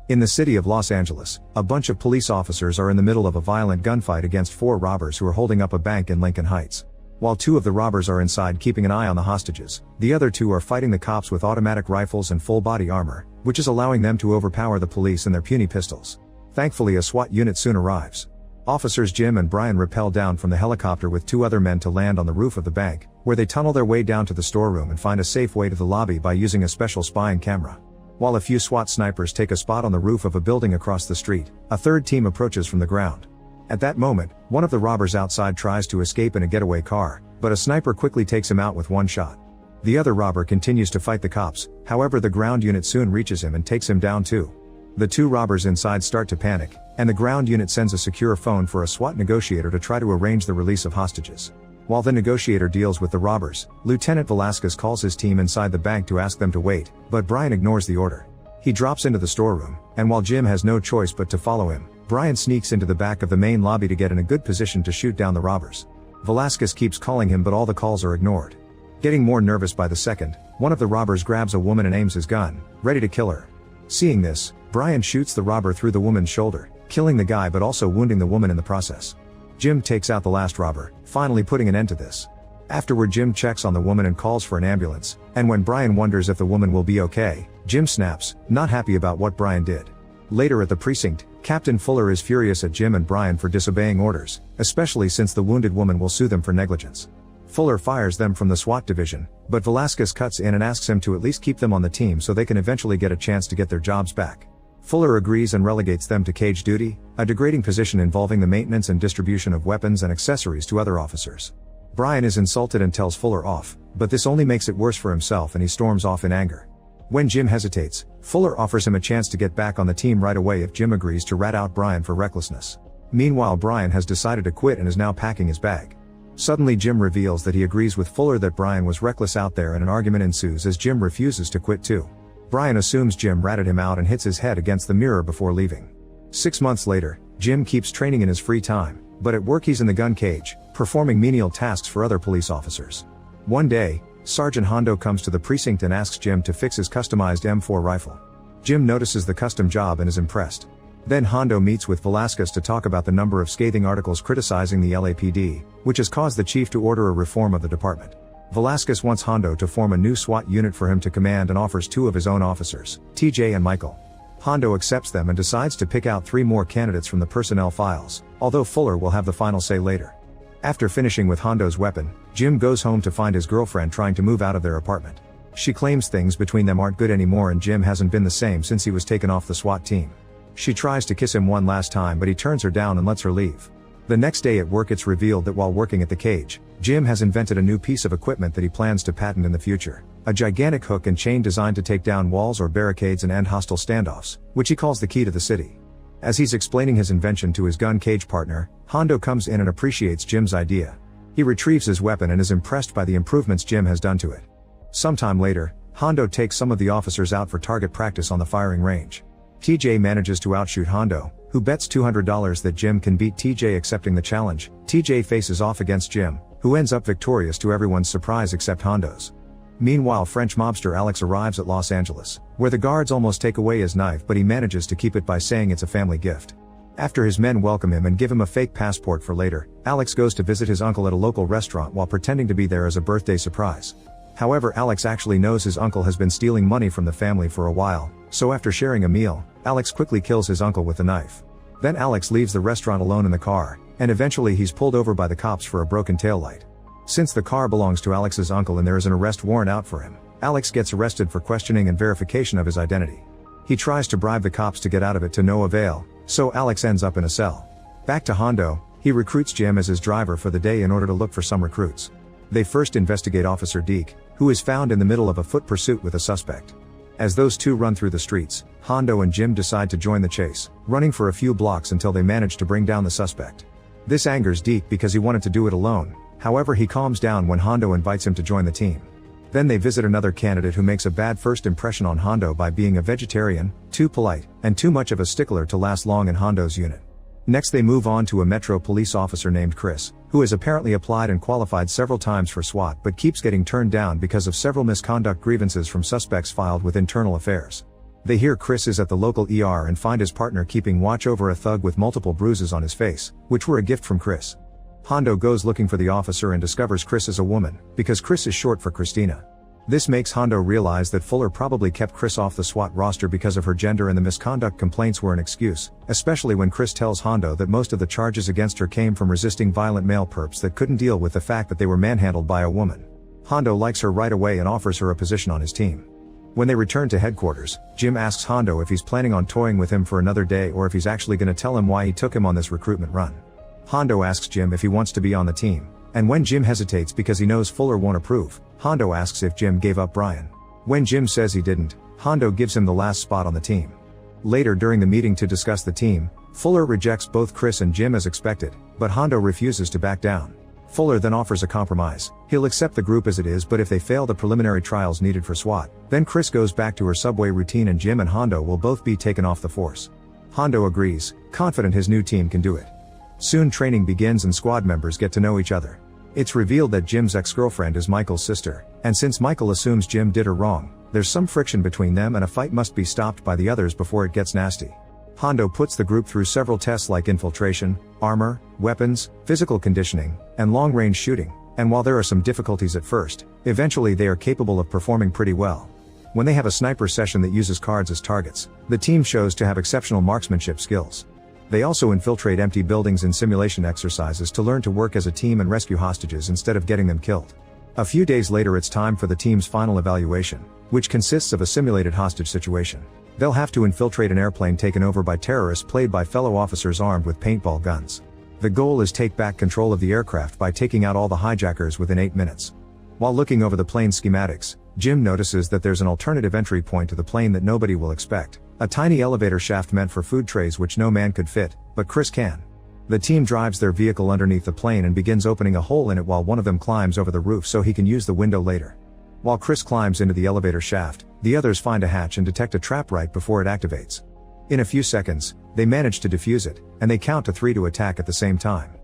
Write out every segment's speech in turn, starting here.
In the city of Los Angeles, a bunch of police officers are in the middle of a violent gunfight against 4 robbers who are holding up a bank in Lincoln Heights. While 2 of the robbers are inside keeping an eye on the hostages, the other 2 are fighting the cops with automatic rifles and full-body armor, which is allowing them to overpower the police and their puny pistols. Thankfully, a SWAT unit soon arrives. Officers Jim and Brian rappel down from the helicopter with 2 other men to land on the roof of the bank, where they tunnel their way down to the storeroom and find a safe way to the lobby by using a special spying camera. While a few SWAT snipers take a spot on the roof of a building across the street, a third team approaches from the ground. At that moment, one of the robbers outside tries to escape in a getaway car, but a sniper quickly takes him out with 1 shot. The other robber continues to fight the cops, however the ground unit soon reaches him and takes him down too. The 2 robbers inside start to panic, and the ground unit sends a secure phone for a SWAT negotiator to try to arrange the release of hostages. While the negotiator deals with the robbers, Lieutenant Velasquez calls his team inside the bank to ask them to wait, but Brian ignores the order. He drops into the storeroom, and while Jim has no choice but to follow him, Brian sneaks into the back of the main lobby to get in a good position to shoot down the robbers. Velasquez keeps calling him but all the calls are ignored. Getting more nervous by the second, one of the robbers grabs a woman and aims his gun, ready to kill her. Seeing this, Brian shoots the robber through the woman's shoulder, killing the guy but also wounding the woman in the process. Jim takes out the last robber, finally putting an end to this. Afterward, Jim checks on the woman and calls for an ambulance, and when Brian wonders if the woman will be okay, Jim snaps, not happy about what Brian did. Later at the precinct, Captain Fuller is furious at Jim and Brian for disobeying orders, especially since the wounded woman will sue them for negligence. Fuller fires them from the SWAT division, but Velasquez cuts in and asks him to at least keep them on the team so they can eventually get a chance to get their jobs back. Fuller agrees and relegates them to cage duty, a degrading position involving the maintenance and distribution of weapons and accessories to other officers. Brian is insulted and tells Fuller off, but this only makes it worse for himself and he storms off in anger. When Jim hesitates, Fuller offers him a chance to get back on the team right away if Jim agrees to rat out Brian for recklessness. Meanwhile, Brian has decided to quit and is now packing his bag. Suddenly, Jim reveals that he agrees with Fuller that Brian was reckless out there and an argument ensues as Jim refuses to quit too. Brian assumes Jim ratted him out and hits his head against the mirror before leaving. 6 months later, Jim keeps training in his free time, but at work he's in the gun cage, performing menial tasks for other police officers. One day, Sergeant Hondo comes to the precinct and asks Jim to fix his customized M4 rifle. Jim notices the custom job and is impressed. Then Hondo meets with Velasquez to talk about the number of scathing articles criticizing the LAPD, which has caused the chief to order a reform of the department. Velasquez wants Hondo to form a new SWAT unit for him to command and offers 2 of his own officers, TJ and Michael. Hondo accepts them and decides to pick out 3 more candidates from the personnel files, although Fuller will have the final say later. After finishing with Hondo's weapon, Jim goes home to find his girlfriend trying to move out of their apartment. She claims things between them aren't good anymore and Jim hasn't been the same since he was taken off the SWAT team. She tries to kiss him one last time but he turns her down and lets her leave. The next day at work it's revealed that while working at the cage, Jim has invented a new piece of equipment that he plans to patent in the future. A gigantic hook and chain designed to take down walls or barricades and end hostile standoffs, which he calls the key to the city. As he's explaining his invention to his gun cage partner, Hondo comes in and appreciates Jim's idea. He retrieves his weapon and is impressed by the improvements Jim has done to it. Sometime later, Hondo takes some of the officers out for target practice on the firing range. TJ manages to outshoot Hondo, who bets $200 that Jim can beat TJ. Accepting the challenge, TJ faces off against Jim, who ends up victorious to everyone's surprise except Hondo's. Meanwhile, French mobster Alex arrives at Los Angeles, where the guards almost take away his knife but he manages to keep it by saying it's a family gift. After his men welcome him and give him a fake passport for later, Alex goes to visit his uncle at a local restaurant while pretending to be there as a birthday surprise. However, Alex actually knows his uncle has been stealing money from the family for a while, so after sharing a meal, Alex quickly kills his uncle with a knife. Then Alex leaves the restaurant alone in the car, and eventually he's pulled over by the cops for a broken taillight. Since the car belongs to Alex's uncle and there is an arrest warrant out for him, Alex gets arrested for questioning and verification of his identity. He tries to bribe the cops to get out of it to no avail, so Alex ends up in a cell. Back to Hondo, he recruits Jim as his driver for the day in order to look for some recruits. They first investigate Officer Deke, who is found in the middle of a foot pursuit with a suspect. As those two run through the streets, Hondo and Jim decide to join the chase, running for a few blocks until they manage to bring down the suspect. This angers Deke because he wanted to do it alone, however he calms down when Hondo invites him to join the team. Then they visit another candidate who makes a bad first impression on Hondo by being a vegetarian, too polite, and too much of a stickler to last long in Hondo's unit. Next they move on to a Metro police officer named Chris, who has apparently applied and qualified several times for SWAT but keeps getting turned down because of several misconduct grievances from suspects filed with Internal Affairs. They hear Chris is at the local ER and find his partner keeping watch over a thug with multiple bruises on his face, which were a gift from Chris. Hondo goes looking for the officer and discovers Chris is a woman, because Chris is short for Christina. This makes Hondo realize that Fuller probably kept Chris off the SWAT roster because of her gender, and the misconduct complaints were an excuse, especially when Chris tells Hondo that most of the charges against her came from resisting violent male perps that couldn't deal with the fact that they were manhandled by a woman. Hondo likes her right away and offers her a position on his team. When they return to headquarters, Jim asks Hondo if he's planning on toying with him for another day or if he's actually going to tell him why he took him on this recruitment run. Hondo asks Jim if he wants to be on the team, and when Jim hesitates because he knows Fuller won't approve, Hondo asks if Jim gave up Brian. When Jim says he didn't, Hondo gives him the last spot on the team. Later during the meeting to discuss the team, Fuller rejects both Chris and Jim as expected, but Hondo refuses to back down. Fuller then offers a compromise. He'll accept the group as it is, but if they fail the preliminary trials needed for SWAT, then Chris goes back to her subway routine and Jim and Hondo will both be taken off the force. Hondo agrees, confident his new team can do it. Soon training begins and squad members get to know each other. It's revealed that Jim's ex-girlfriend is Michael's sister, and since Michael assumes Jim did her wrong, there's some friction between them and a fight must be stopped by the others before it gets nasty. Hondo puts the group through several tests like infiltration, armor, weapons, physical conditioning, and long-range shooting, and while there are some difficulties at first, eventually they are capable of performing pretty well. When they have a sniper session that uses cards as targets, the team shows to have exceptional marksmanship skills. They also infiltrate empty buildings in simulation exercises to learn to work as a team and rescue hostages instead of getting them killed. A few days later it's time for the team's final evaluation, which consists of a simulated hostage situation. They'll have to infiltrate an airplane taken over by terrorists played by fellow officers armed with paintball guns. The goal is take back control of the aircraft by taking out all the hijackers within 8 minutes. While looking over the plane's schematics, Jim notices that there's an alternative entry point to the plane that nobody will expect. A tiny elevator shaft meant for food trays which no man could fit, but Chris can. The team drives their vehicle underneath the plane and begins opening a hole in it while one of them climbs over the roof so he can use the window later. While Chris climbs into the elevator shaft, the others find a hatch and detect a trap right before it activates. In a few seconds, they manage to defuse it, and they count to 3 to attack at the same time.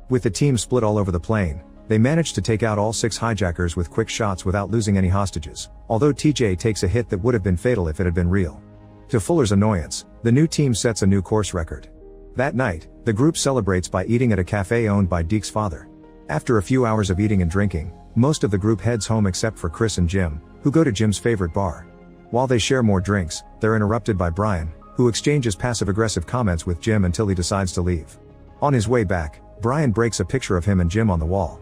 With the team split all over the plane, they manage to take out all 6 hijackers with quick shots without losing any hostages, although TJ takes a hit that would have been fatal if it had been real. To Fuller's annoyance, the new team sets a new course record. That night, the group celebrates by eating at a cafe owned by Deke's father. After a few hours of eating and drinking, most of the group heads home except for Chris and Jim, who go to Jim's favorite bar. While they share more drinks, they're interrupted by Brian, who exchanges passive-aggressive comments with Jim until he decides to leave. On his way back, Brian breaks a picture of him and Jim on the wall.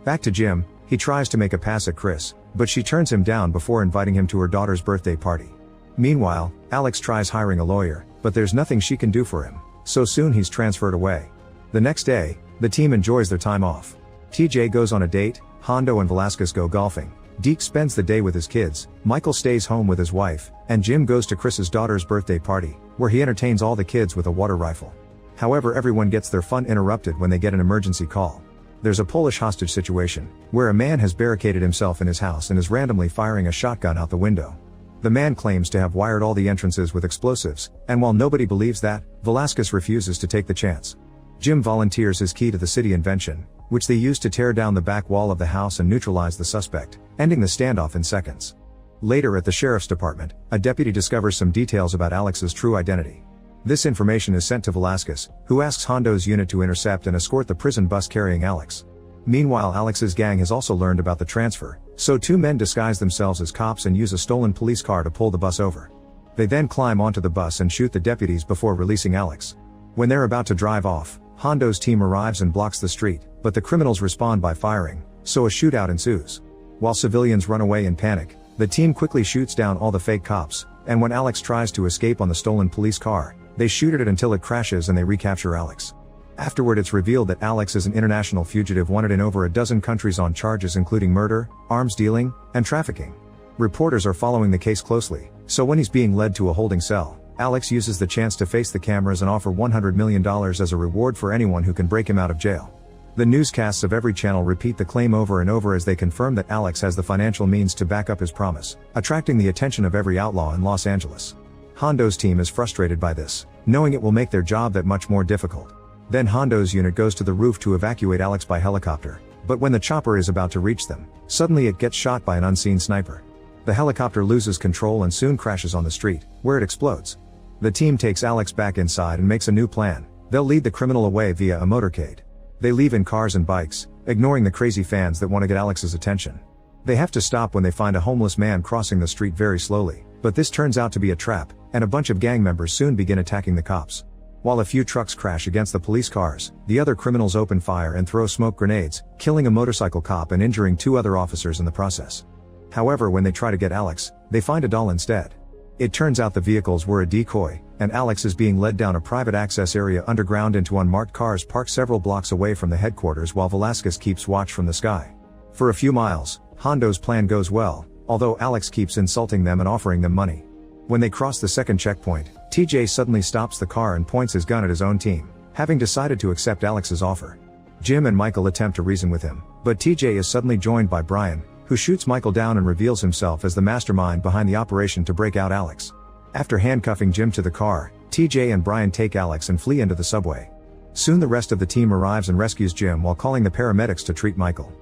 Back to Jim, he tries to make a pass at Chris, but she turns him down before inviting him to her daughter's birthday party. Meanwhile, Alex tries hiring a lawyer, but there's nothing she can do for him, so soon he's transferred away. The next day, the team enjoys their time off. TJ goes on a date, Hondo and Velasquez go golfing, Deke spends the day with his kids, Michael stays home with his wife, and Jim goes to Chris's daughter's birthday party, where he entertains all the kids with a water rifle. However, everyone gets their fun interrupted when they get an emergency call. There's a Polish hostage situation, where a man has barricaded himself in his house and is randomly firing a shotgun out the window. The man claims to have wired all the entrances with explosives, and while nobody believes that, Velasquez refuses to take the chance. Jim volunteers his key to the city invention, which they use to tear down the back wall of the house and neutralize the suspect, ending the standoff in seconds. Later at the sheriff's department, a deputy discovers some details about Alex's true identity. This information is sent to Velasquez, who asks Hondo's unit to intercept and escort the prison bus carrying Alex. Meanwhile, Alex's gang has also learned about the transfer, so 2 men disguise themselves as cops and use a stolen police car to pull the bus over. They then climb onto the bus and shoot the deputies before releasing Alex. When they're about to drive off, Hondo's team arrives and blocks the street, but the criminals respond by firing, so a shootout ensues. While civilians run away in panic, the team quickly shoots down all the fake cops, and when Alex tries to escape on the stolen police car, they shoot at it until it crashes and they recapture Alex. Afterward, it's revealed that Alex is an international fugitive wanted in over a dozen countries on charges including murder, arms dealing, and trafficking. Reporters are following the case closely, so when he's being led to a holding cell, Alex uses the chance to face the cameras and offer $100 million as a reward for anyone who can break him out of jail. The newscasts of every channel repeat the claim over and over as they confirm that Alex has the financial means to back up his promise, attracting the attention of every outlaw in Los Angeles. Hondo's team is frustrated by this, knowing it will make their job that much more difficult. Then Hondo's unit goes to the roof to evacuate Alex by helicopter, but when the chopper is about to reach them, suddenly it gets shot by an unseen sniper. The helicopter loses control and soon crashes on the street, where it explodes. The team takes Alex back inside and makes a new plan. They'll lead the criminal away via a motorcade. They leave in cars and bikes, ignoring the crazy fans that want to get Alex's attention. They have to stop when they find a homeless man crossing the street very slowly, but this turns out to be a trap, and a bunch of gang members soon begin attacking the cops. While a few trucks crash against the police cars, the other criminals open fire and throw smoke grenades, killing a motorcycle cop and injuring 2 other officers in the process. However, when they try to get Alex, they find a doll instead. It turns out the vehicles were a decoy, and Alex is being led down a private access area underground into unmarked cars parked several blocks away from the headquarters while Velasquez keeps watch from the sky. For a few miles, Hondo's plan goes well, although Alex keeps insulting them and offering them money. When they cross the second checkpoint, TJ suddenly stops the car and points his gun at his own team, having decided to accept Alex's offer. Jim and Michael attempt to reason with him, but TJ is suddenly joined by Brian, who shoots Michael down and reveals himself as the mastermind behind the operation to break out Alex. After handcuffing Jim to the car, TJ and Brian take Alex and flee into the subway. Soon the rest of the team arrives and rescues Jim while calling the paramedics to treat Michael.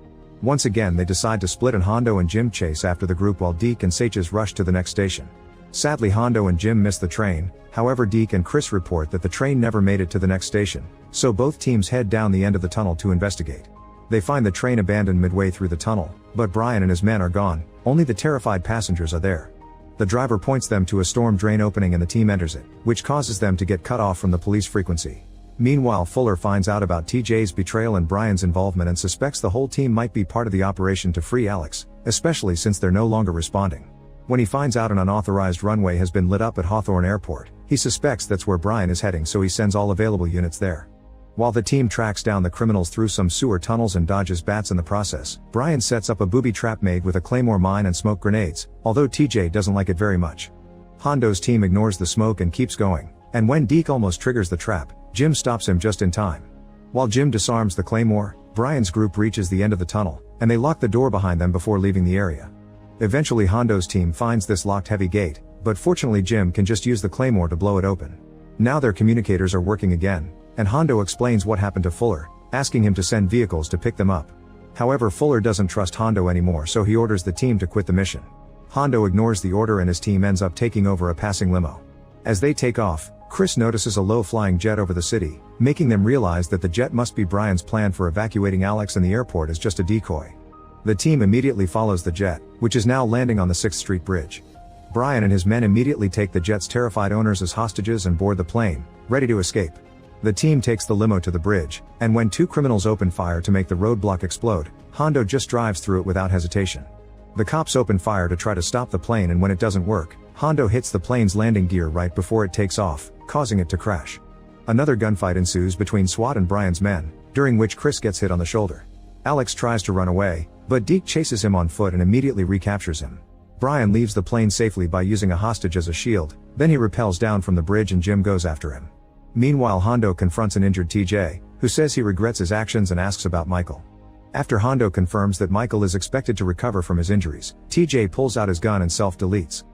Once again they decide to split and Hondo and Jim chase after the group while Deke and Saches rush to the next station. Sadly, Hondo and Jim miss the train, however Deke and Chris report that the train never made it to the next station, so both teams head down the end of the tunnel to investigate. They find the train abandoned midway through the tunnel, but Brian and his men are gone, only the terrified passengers are there. The driver points them to a storm drain opening and the team enters it, which causes them to get cut off from the police frequency. Meanwhile, Fuller finds out about TJ's betrayal and Brian's involvement and suspects the whole team might be part of the operation to free Alex, especially since they're no longer responding. When he finds out an unauthorized runway has been lit up at Hawthorne Airport, he suspects that's where Brian is heading, so he sends all available units there. While the team tracks down the criminals through some sewer tunnels and dodges bats in the process, Brian sets up a booby trap made with a claymore mine and smoke grenades, although TJ doesn't like it very much. Hondo's team ignores the smoke and keeps going, and when Deke almost triggers the trap, Jim stops him just in time. While Jim disarms the claymore, Brian's group reaches the end of the tunnel, and they lock the door behind them before leaving the area. Eventually Hondo's team finds this locked heavy gate, but fortunately Jim can just use the claymore to blow it open. Now their communicators are working again, and Hondo explains what happened to Fuller, asking him to send vehicles to pick them up. However, Fuller doesn't trust Hondo anymore, so he orders the team to quit the mission. Hondo ignores the order and his team ends up taking over a passing limo. As they take off, Chris notices a low-flying jet over the city, making them realize that the jet must be Brian's plan for evacuating Alex and the airport as just a decoy. The team immediately follows the jet, which is now landing on the 6th Street Bridge. Brian and his men immediately take the jet's terrified owners as hostages and board the plane, ready to escape. The team takes the limo to the bridge, and when 2 criminals open fire to make the roadblock explode, Hondo just drives through it without hesitation. The cops open fire to try to stop the plane, and when it doesn't work, Hondo hits the plane's landing gear right before it takes off, causing it to crash. Another gunfight ensues between SWAT and Brian's men, during which Chris gets hit on the shoulder. Alex tries to run away, but Deke chases him on foot and immediately recaptures him. Brian leaves the plane safely by using a hostage as a shield, then he rappels down from the bridge and Jim goes after him. Meanwhile, Hondo confronts an injured TJ, who says he regrets his actions and asks about Michael. After Hondo confirms that Michael is expected to recover from his injuries, TJ pulls out his gun and self-deletes.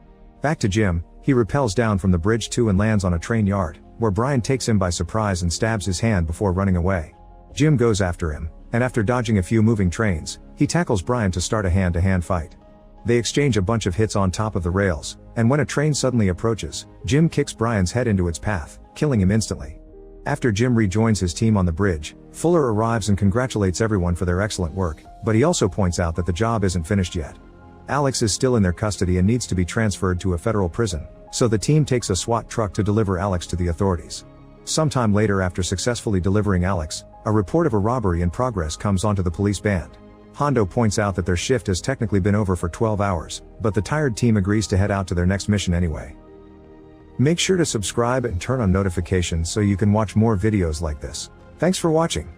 Back to Jim, he rappels down from the bridge too and lands on a train yard, where Brian takes him by surprise and stabs his hand before running away. Jim goes after him, and after dodging a few moving trains, he tackles Brian to start a hand-to-hand fight. They exchange a bunch of hits on top of the rails, and when a train suddenly approaches, Jim kicks Brian's head into its path, killing him instantly. After Jim rejoins his team on the bridge, Fuller arrives and congratulates everyone for their excellent work, but he also points out that the job isn't finished yet. Alex is still in their custody and needs to be transferred to a federal prison, so the team takes a SWAT truck to deliver Alex to the authorities. Sometime later, after successfully delivering Alex, a report of a robbery in progress comes onto the police band. Hondo points out that their shift has technically been over for 12 hours, but the tired team agrees to head out to their next mission anyway. Make sure to subscribe and turn on notifications so you can watch more videos like this. Thanks for watching.